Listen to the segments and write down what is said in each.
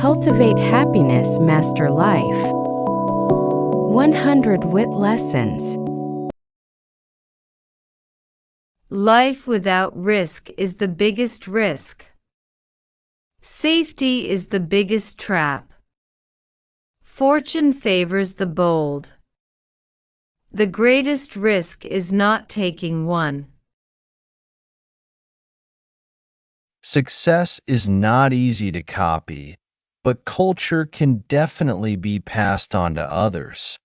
Cultivate happiness, master life. 100 wit lessons. Life without risk is the biggest risk. Safety is the biggest trap. Fortune favors the bold. The greatest risk is not taking one. Success is not easy to copy, but culture can definitely be passed on to others.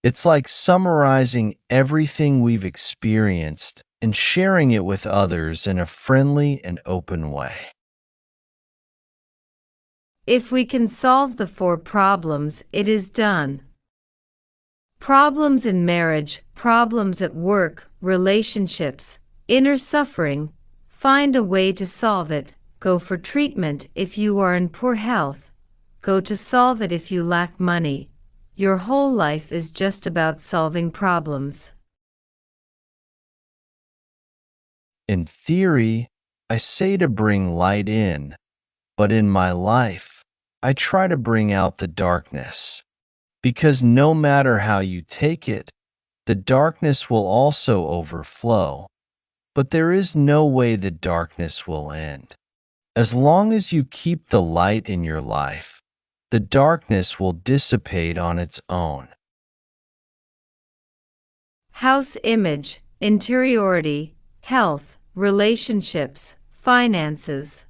It's like summarizing everything we've experienced and sharing it with others in a friendly and open way. If we can solve the 4 problems, it is done. Problems in marriage, problems at work, relationships, inner suffering. Find a way to solve it. Go for treatment if you are in poor health. Go to solve it if you lack money. Your whole life is just about solving problems. In theory, I say to bring light in, but in my life, I try to bring out the darkness. Because no matter how you take it, the darkness will also overflow. But there is no way the darkness will end. As long as you keep the light in your life, the darkness will dissipate on its own. House image, interiority, health, relationships, finances.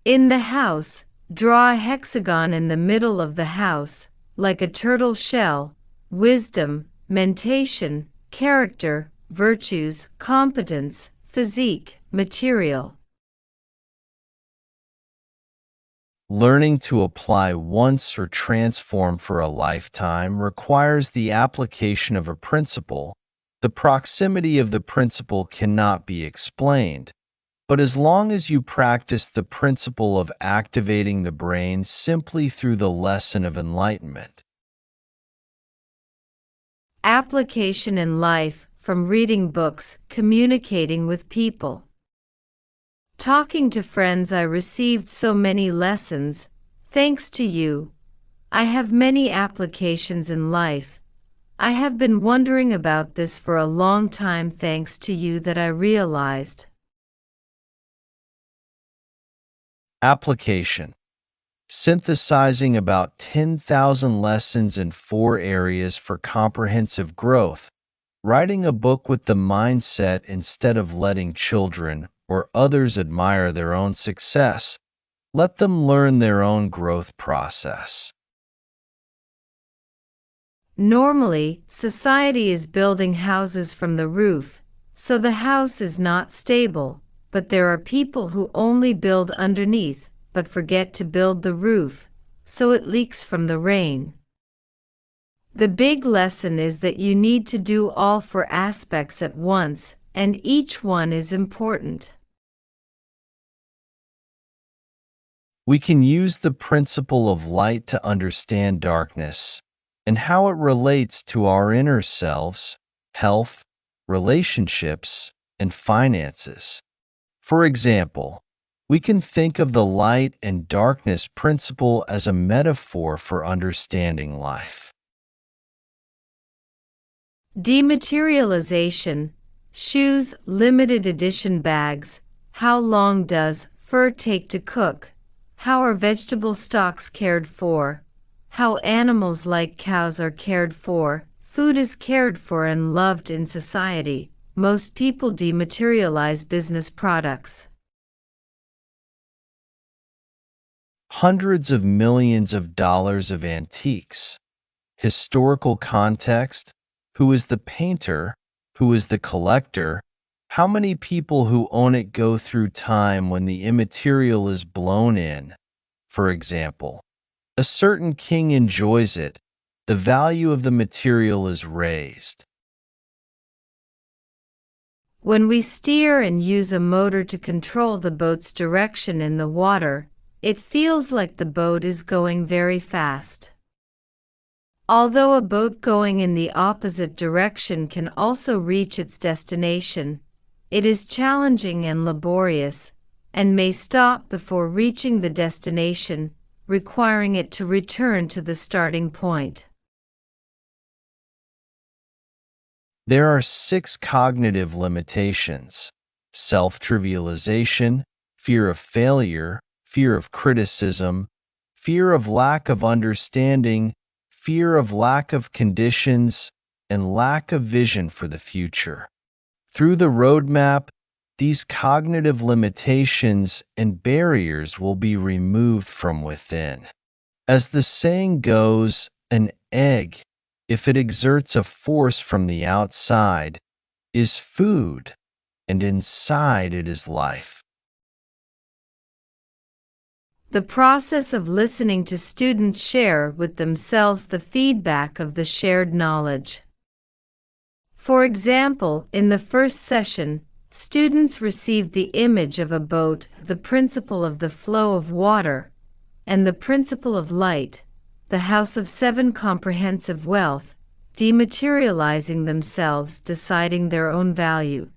In the house, draw a hexagon in the middle of the house, like a turtle shell. Wisdom, mentation, character, virtues, competence, physique, material. Learning to apply once or transform for a lifetime requires the application of a principle. The proximity of the principle cannot be explained, but as long as you practice the principle of activating the brain simply through the lesson of enlightenment. Application in life, from reading books, communicating with people. Talking to friends, I received so many lessons, thanks to you. I have many applications in life. I have been wondering about this for a long time, thanks to you that I realized. Application. Synthesizing about 10,000 lessons in 4 areas for comprehensive growth. Writing a book with the mindset instead of letting children or others admire their own success. Let them learn their own growth process. Normally, society is building houses from the roof, so the house is not stable, but there are people who only build underneath, but forget to build the roof, so it leaks from the rain. The big lesson is that you need to do all 4 aspects at once, and each one is important. We can use the principle of light to understand darkness and how it relates to our inner selves, health, relationships, and finances. For example, we can think of the light and darkness principle as a metaphor for understanding life. Dematerialization, shoes, limited edition bags. How long does fur take to cook? How are vegetable stocks cared for? How animals like cows are cared for? Food is cared for and loved in society. Most people dematerialize business products. Hundreds of millions of dollars of antiques. Historical context. Who is the painter? Who is the collector? How many people who own it go through time when the immaterial is blown in? For example, a certain king enjoys it. The value of the material is raised. When we steer and use a motor to control the boat's direction in the water, it feels like the boat is going very fast. Although a boat going in the opposite direction can also reach its destination, it is challenging and laborious, and may stop before reaching the destination, requiring it to return to the starting point. There are 6 cognitive limitations: self-trivialization, fear of failure, fear of criticism, fear of lack of understanding, fear of lack of conditions, and lack of vision for the future. Through the roadmap, these cognitive limitations and barriers will be removed from within. As the saying goes, an egg, if it exerts a force from the outside, is food, and inside it is life. The process of listening to students share with themselves the feedback of the shared knowledge. For example, in the first session, students received the image of a boat, the principle of the flow of water, and the principle of light, the house of 7 comprehensive wealth, dematerializing themselves, deciding their own value.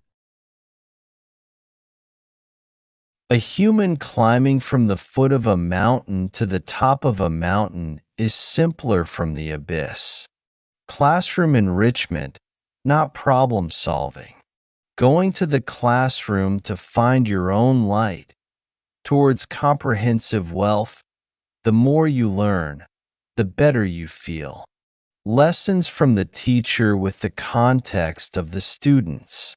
A human climbing from the foot of a mountain to the top of a mountain is simpler from the abyss. Classroom enrichment, not problem solving. Going to the classroom to find your own light. Towards comprehensive wealth, the more you learn, the better you feel. Lessons from the teacher with the context of the students.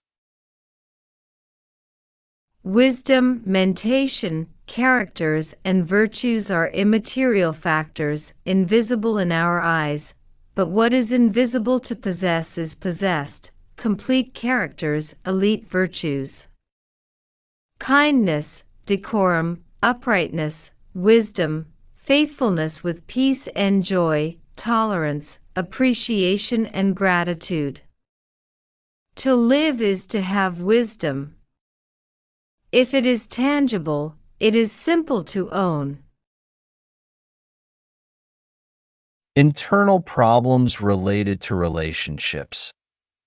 Wisdom, mentation, characters, and virtues are immaterial factors, invisible in our eyes, but what is invisible to possess is possessed. Complete characters, elite virtues. Kindness, decorum, uprightness, wisdom, faithfulness with peace and joy, tolerance, appreciation and gratitude. To live is to have wisdom. If it is tangible, it is simple to own. Internal problems related to relationships.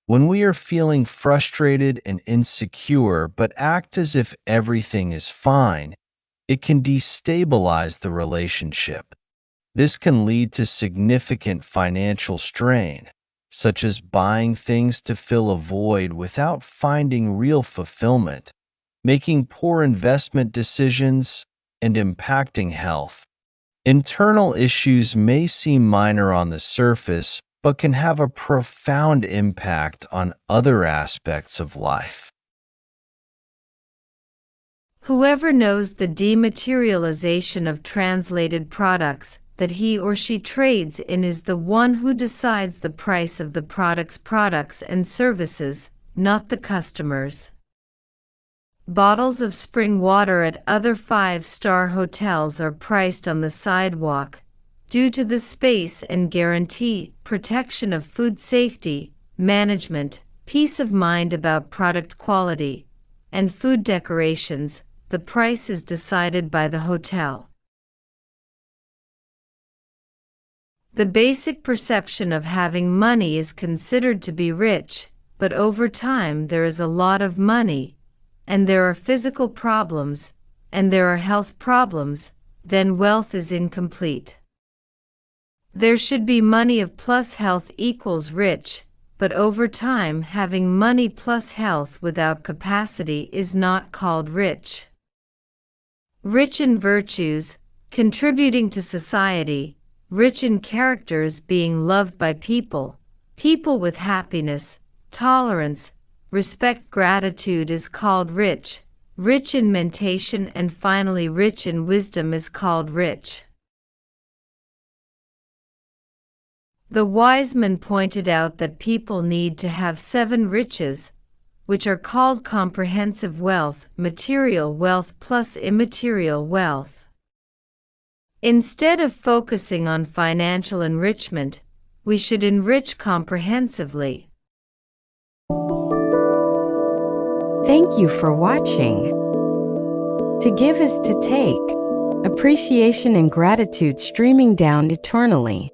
When we are feeling frustrated and insecure but act as if everything is fine, it can destabilize the relationship. This can lead to significant financial strain, such as buying things to fill a void without finding real fulfillment, making poor investment decisions, and impacting health. Internal issues may seem minor on the surface, but can have a profound impact on other aspects of life. Whoever knows the dematerialization of translated products that he or she trades in is the one who decides the price of the products and services, not the customers. Bottles of spring water at other 5-star hotels are priced on the sidewalk due to the space and guarantee, protection of food safety, management, peace of mind about product quality, and food decorations. The price is decided by the hotel. The basic perception of having money is considered to be rich, but over time there is a lot of money, and there are physical problems, and there are health problems, then wealth is incomplete. There should be money of plus health equals rich, but over time having money plus health without capacity is not called rich. Rich in virtues, contributing to society, rich in characters, being loved by people, people with happiness, tolerance, respect, gratitude is called rich, rich in mentation, and finally rich in wisdom is called rich. The wise man pointed out that people need to have 7 riches, which are called comprehensive wealth, material wealth plus immaterial wealth. Instead of focusing on financial enrichment, we should enrich comprehensively. Thank you for watching. To give is to take. Appreciation and gratitude streaming down eternally.